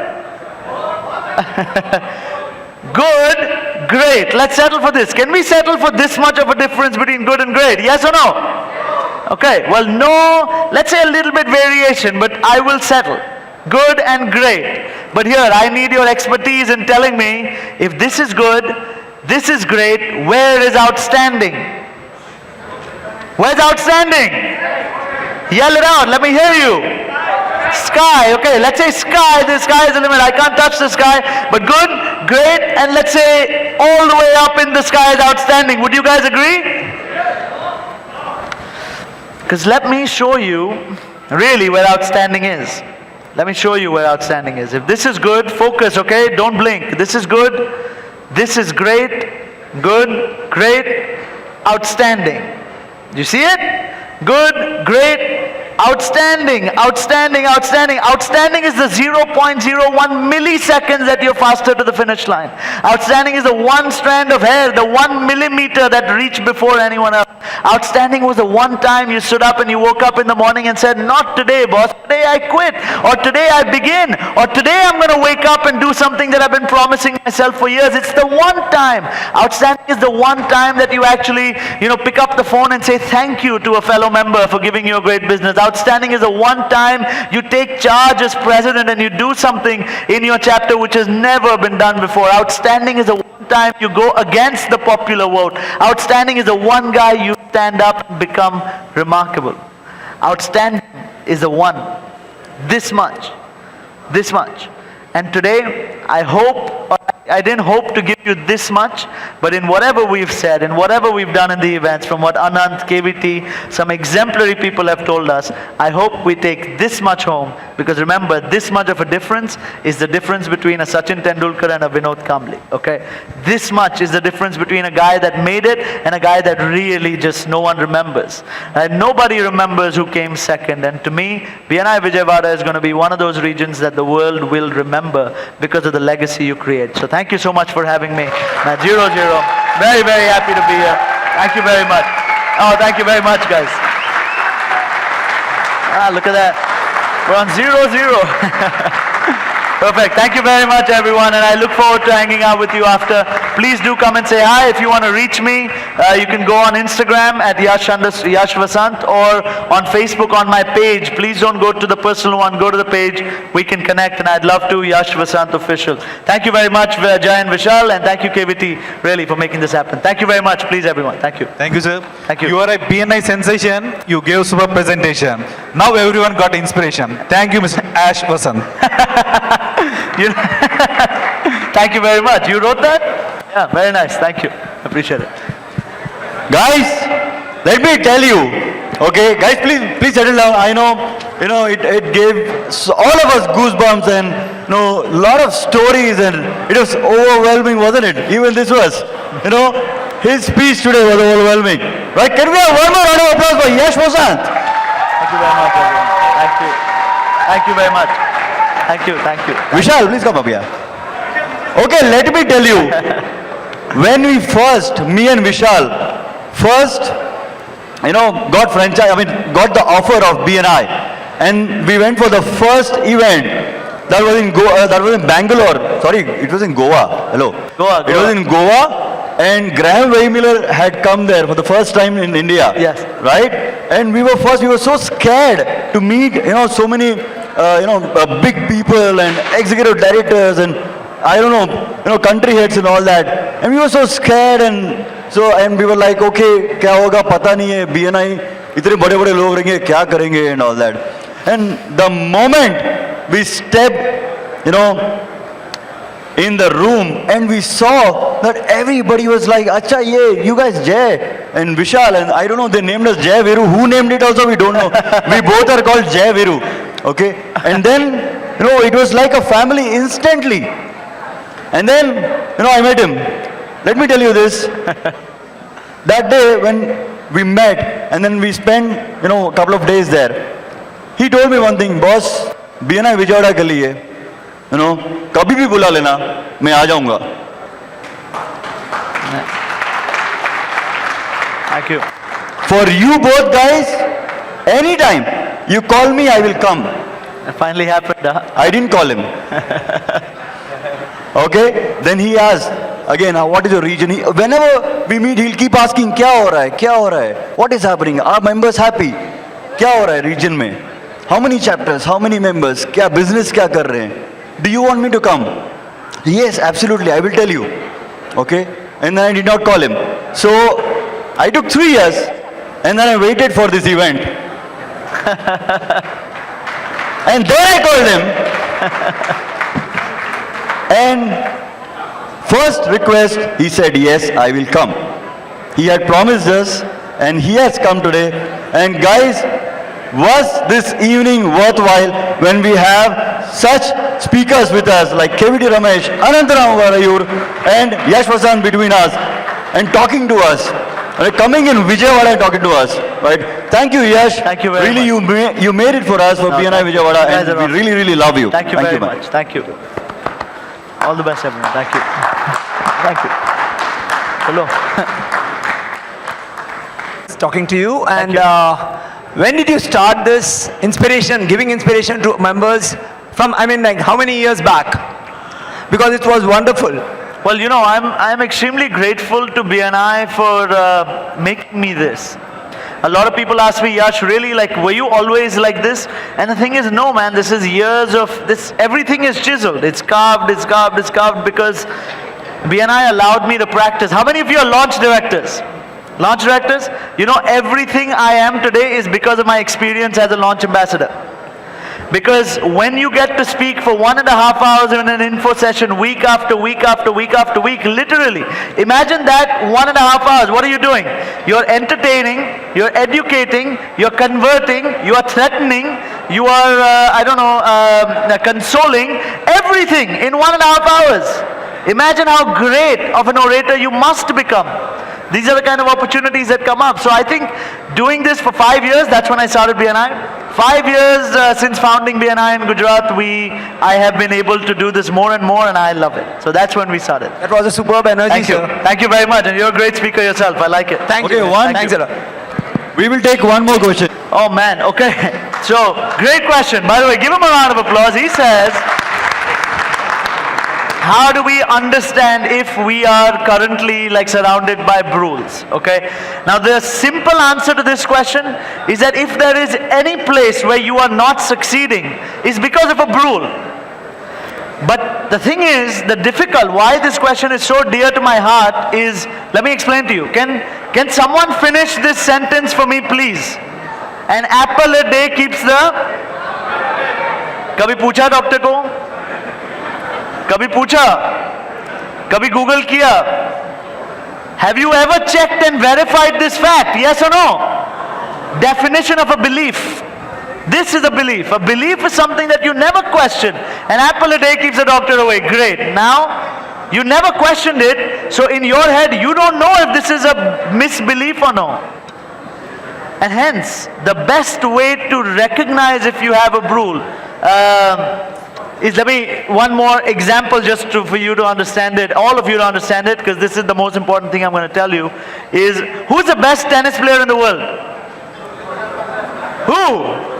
Good, great. Let's settle for this. Can we settle for this much of a difference between good and great? Yes or no? Okay, well no, let's say a little bit variation, but I will settle. Good and great. But here, I need your expertise in telling me, if this is good, this is great, where is outstanding? Where's outstanding? Yell it out, let me hear you. Sky, okay, let's say sky, the sky is the limit, I can't touch the sky, but good, great, and let's say all the way up in the sky is outstanding. Would you guys agree? Because let me show you really where outstanding is. Let me show you where outstanding is. If this is good, focus, okay, don't blink. This is good, this is great, good, great, outstanding. Do you see it? Good, great, outstanding, outstanding, outstanding. Outstanding is the 0.01 milliseconds that you're faster to the finish line. Outstanding is the one strand of hair, the 1 millimeter that reached before anyone else. Outstanding was the one time you stood up and you woke up in the morning and said, not today, boss. Today I quit. Or today I begin. Or today I'm going to wake up and do something that I've been promising myself for years. It's the one time. Outstanding is the one time that you actually, pick up the phone and say thank you to a fellow member for giving you a great business. Outstanding is the one time you take charge as president and you do something in your chapter which has never been done before. Outstanding is the one time you go against the popular vote. Outstanding is the one guy you stand up and become remarkable. Outstanding is the one. This much. This much. And today, I didn't hope to give you this much, but in whatever we've said, in whatever we've done in the events, from what Anant, KVT, some exemplary people have told us, I hope we take this much home, because remember, this much of a difference is the difference between a Sachin Tendulkar and a Vinod Kambli, okay? This much is the difference between a guy that made it and a guy that really just no one remembers. And nobody remembers who came second, and to me, BNI Vijayawada is going to be one of those regions that the world will remember because of the legacy you create. So thank you so much for having me. Now 0-0. Very, very happy to be here. Thank you very much. Oh, thank you very much, guys. Look at that. We're on 0-0. Perfect. Thank you very much, everyone, and I look forward to hanging out with you after. Please do come and say hi. If you want to reach me, you can go on Instagram at Yash Vasant, or on Facebook on my page. Please don't go to the personal one. Go to the page. We can connect, and I'd love to. Yash Vasant Official. Thank you very much, Jay and Vishal, and thank you, KVT, really, for making this happen. Thank you very much. Please, everyone. Thank you. Thank you, sir. Thank you. You are a BNI sensation. You gave super presentation. Now everyone got inspiration. Thank you, Mr. Ash Vasant. Thank you very much. You wrote that? Yeah, very nice. Thank you. Appreciate it. Guys, let me tell you, okay, guys, please settle down. I know, it gave all of us goosebumps and, a lot of stories, and it was overwhelming, wasn't it? Even this was, his speech today was overwhelming. Right? Can we have one more round of applause for Yash Vasant? Thank you very much, everyone. Thank you. Thank you very much. Thank you. Thank you. Vishal, please come up here. Okay, let me tell you, when we me and Vishal, got the offer of BNI, and we went for the first event. That was in Bangalore. Sorry, it was in Goa. Hello. Goa. It was in Goa, and Graham Waynemiller had come there for the first time in India. Yes. Right? And we were so scared to meet, so many, big people and executive directors and country heads and all that. And we were so scared, and we were like, okay, kya hoga, pata nahi hai, BNI, itne bade log रहेंगे, kya karenge and all that. And the moment we stepped, in the room, and we saw that everybody was like, Acha, ye, you guys Jay and Vishal, and I don't know, they named us Jay Viru. Who named it also, we don't know. We both are called Jay Viru. Okay? And then, it was like a family instantly. And then, I met him. Let me tell you this. That day when we met and then we spent, a couple of days there, he told me one thing, boss, BNI Vijayawada ke liye, kabhi bhi bula lena, main aa jaunga. Thank you. For you both guys, anytime you call me, I will come. It finally happened, huh? I didn't call him. Okay? Then he asked, again, what is your region? Whenever we meet, he'll keep asking, kya ho raha hai? Kya ho raha hai? What is happening? Are members happy? Kya ho raha hai region mein? How many chapters? How many members? Kya business kya kar rahe hain? Do you want me to come? Yes, absolutely. I will tell you. Okay? And then I did not call him. So, I took 3 years and then I waited for this event. And then I called him. And first request, he said, yes, I will come. He had promised us and he has come today. And guys, was this evening worthwhile when we have such speakers with us like KVT Ramesh, Anantaram Varayur and Yash Vasant between us and talking to us. Right, coming in Vijayawada and talking to us. Right? Thank you, Yash. Thank you very really, much. You made it for us for BNI Vijayawada, guys are and we awesome. really, really love you. Thank you very man. much. Thank you. All the best, everyone. Thank you. Thank you. Hello. Talking to you, and when did you start this inspiration, giving inspiration to members from, how many years back? Because it was wonderful. Well, I'm extremely grateful to BNI for making me this. A lot of people ask me, Yash, really, were you always like this? And the thing is, no, man, this is years of this. Everything is chiseled. It's carved, it's carved, it's carved because BNI allowed me to practice. How many of you are launch directors? Launch directors? Everything I am today is because of my experience as a launch ambassador. Because when you get to speak for 1.5 hours in an info session week after week after week after week, literally, imagine that 1.5 hours, what are you doing? You're entertaining, you're educating, you're converting, you are threatening, you are, consoling, everything in 1.5 hours. Imagine how great of an orator you must become. These are the kind of opportunities that come up. So I think doing this for 5 years, that's when I started BNI. 5 years since founding BNI in Gujarat, I have been able to do this more and more, and I love it. So that's when we started. That was a superb energy, Thank you. sir. Thank you very much, and you're a great speaker yourself. I like it. Thank you. Thanks a lot. We will take one more question. Oh man, okay. So, great question. By the way, give him a round of applause. He says, how do we understand if we are currently surrounded by brules? Okay. Now the simple answer to this question is that if there is any place where you are not succeeding, is because of a brule. But the thing is, why this question is so dear to my heart is, let me explain to you. Can someone finish this sentence for me, please? An apple a day keeps the... कभी पूछा doctor को? कभी पूछा? कभी Google किया? Have you ever checked and verified this fact? Yes or no? Definition of a belief. This is a belief. A belief is something that you never question. An apple a day keeps the doctor away. Great. Now, you never questioned it, so in your head, you don't know if this is a misbelief or no. And hence, the best way to recognize if you have a brule is, one more example just for you to understand it, all of you to understand it, because this is the most important thing I'm going to tell you, is who's the best tennis player in the world? Who?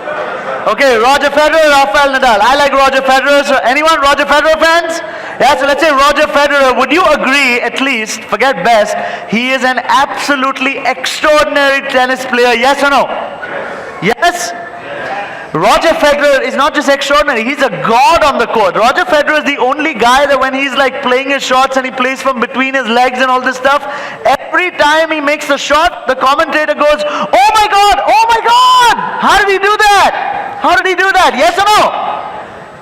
Okay, Roger Federer, Rafael Nadal. I like Roger Federer. So anyone Roger Federer fans? Yeah, so let's say Roger Federer, would you agree, at least, forget best, he is an absolutely extraordinary tennis player, yes or no? Yes? Roger Federer is not just extraordinary, he's a god on the court. Roger Federer is the only guy that when he's playing his shots and he plays from between his legs and all this stuff, every time he makes the shot, the commentator goes, oh my God, how did he do that? How did he do that? Yes or no?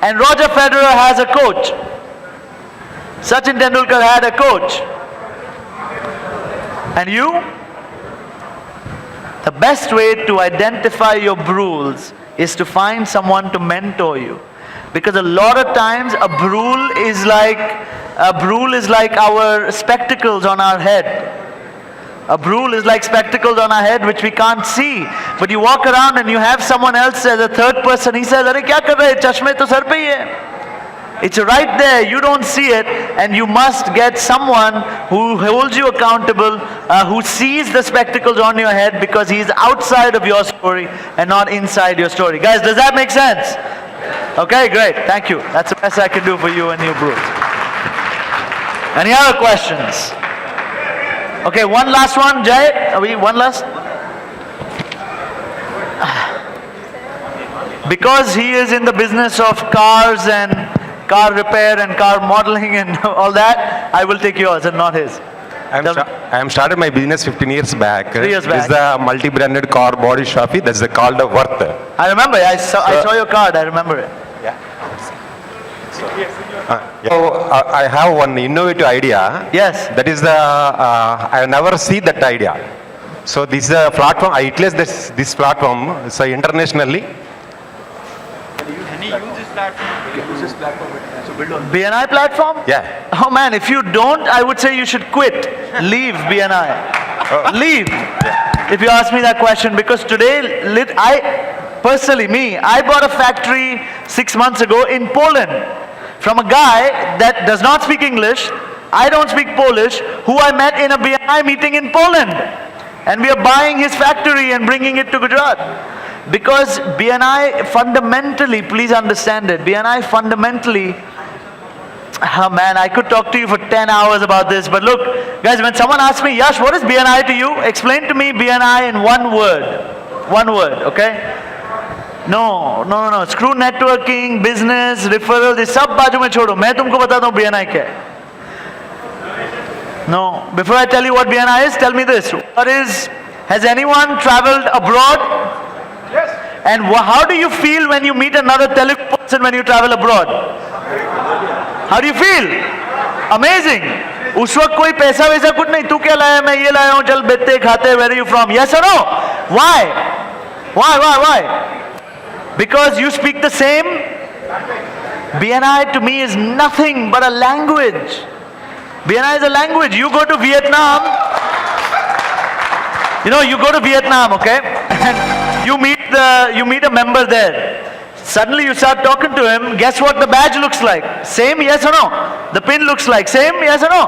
And Roger Federer has a coach. Sachin Tendulkar had a coach. And you? The best way to identify your brules is to find someone to mentor you. Because a lot of times a brule is like our spectacles on our head. A brule is like spectacles on our head which we can't see. But you walk around and you have someone else as a third person. He says, "Arey kya kar rahe? Chashme to sar pe hi hai." It's right there, you don't see it, and you must get someone who holds you accountable, who sees the spectacles on your head because he's outside of your story and not inside your story. Guys, does that make sense? Okay, great, thank you. That's the best I can do for you and your brutes. Any other questions? Okay, one last one, Jay. Are we one last? Because he is in the business of cars and car repair and car modeling and all that, I will take yours and not his. I am started my business 15 years back. 3 years back. It's the multi-branded car body shop. That's called the Worth. I remember, I saw your card, I remember it. So I have one innovative idea. Yes. That is the I never see that idea. So this is a platform. I utilize this platform. So internationally. BNI platform? Yeah. Oh man, if you don't, I would say you should quit. Leave BNI. Leave. If you ask me that question, because today, I bought a factory 6 months ago in Poland from a guy that does not speak English. I don't speak Polish, who I met in a BNI meeting in Poland. And we are buying his factory and bringing it to Gujarat. Because BNI fundamentally, please understand it, BNI fundamentally, oh man, I could talk to you for 10 hours about this, but look, guys, when someone asks me, Yash, what is BNI to you? Explain to me BNI in one word. One word, okay? No. Screw networking, business, referrals, ये सब बाजू में छोड़ो. मैं तुमको बताता हूँ BNI क्या है. No. Before I tell you what BNI is, tell me this. Has anyone traveled abroad? Yes. And how do you feel when you meet another Telugu person when you travel abroad? How do you feel? Amazing. उस वक्त कोई पैसा वैसा कुछ नहीं. तू क्या लाया? मैं ये लाया हूँ. चल बेटे खाते. Where are you from? Yes or no? Why? Because you speak the same. BNI to me is nothing but a language. BNI is a language. You go to Vietnam. You go to Vietnam, okay? And you meet a member there. Suddenly you start talking to him. Guess what the badge looks like? Same, yes or no? The pin looks like same, yes or no?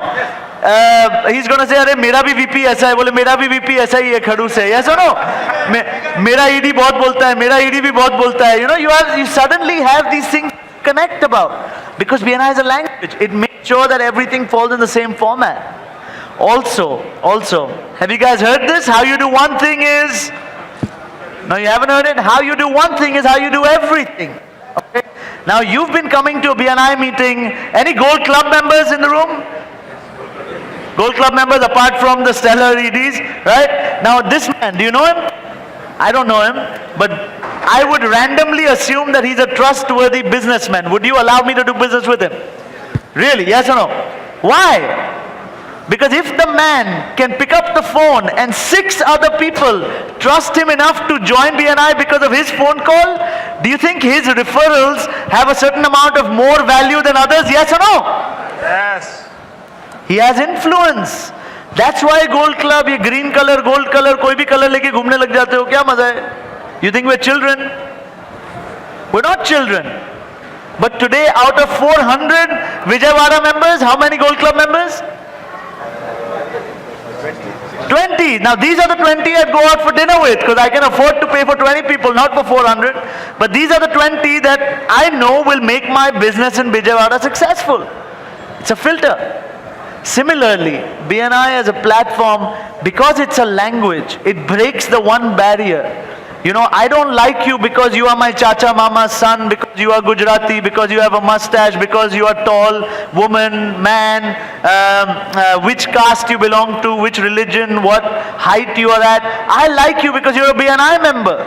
He's gonna say, "अरे मेरा भी VP ऐसा है." बोले मेरा भी VP ऐसा ही है खड़ूस है. Yes or no? मेरा ED बहुत बोलता है. मेरा ED भी बहुत बोलता है. You suddenly have these things to connect about because BNI is a language. It makes sure that everything falls in the same format. Also, have you guys heard this? How you do one thing is, no, you haven't heard it? How you do one thing is how you do everything. Okay? Now you've been coming to a BNI meeting. Any Gold Club members in the room? Gold Club members apart from the stellar EDs, right? Now this man, do you know him? I don't know him, but I would randomly assume that he's a trustworthy businessman. Would you allow me to do business with him? Really, yes or no? Why? Because if the man can pick up the phone and 6 other people trust him enough to join BNI because of his phone call, do you think his referrals have a certain amount of more value than others? Yes or no? Yes. He has influence. That's why Gold Club, ये green color, gold color, कोई भी color लेके घूमने लग जाते हो. क्या मजा है? You think we're children? We're not children. But today, out of 400 Vijayawada members, how many Gold Club members? 20. Now these are the 20 I'd go out for dinner with because I can afford to pay for 20 people, not for 400. But these are the 20 that I know will make my business in Vijayawada successful. It's a filter. Similarly, BNI as a platform, because it's a language, it breaks the one barrier. I don't like you because you are my chacha mama's son, because you are Gujarati, because you have a mustache, because you are tall, woman, man, which caste you belong to, which religion, what height you are at. I like you because you're a BNI member.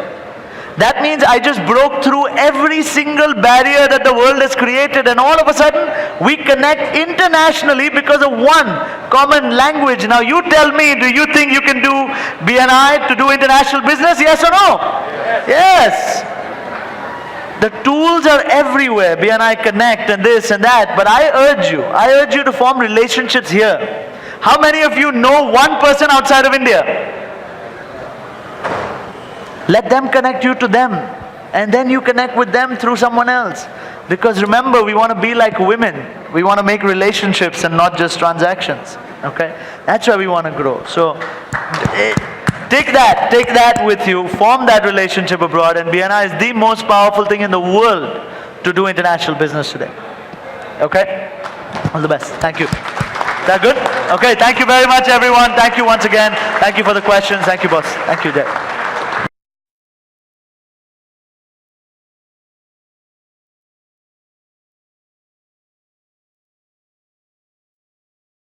That means I just broke through every single barrier that the world has created, and all of a sudden we connect internationally because of one common language. Now you tell me, do you think you can do BNI to do international business? Yes or no? Yes. The tools are everywhere, BNI Connect and this and that, but I urge you to form relationships here. How many of you know one person outside of India? Let them connect you to them, and then you connect with them through someone else. Because remember, we want to be like women. We want to make relationships and not just transactions. Okay? That's where we want to grow. So take that with you, form that relationship abroad, and BNI is the most powerful thing in the world to do international business today. Okay? All the best. Thank you. Is that good? Okay, thank you very much everyone. Thank you once again. Thank you for the questions. Thank you boss. Thank you Jay.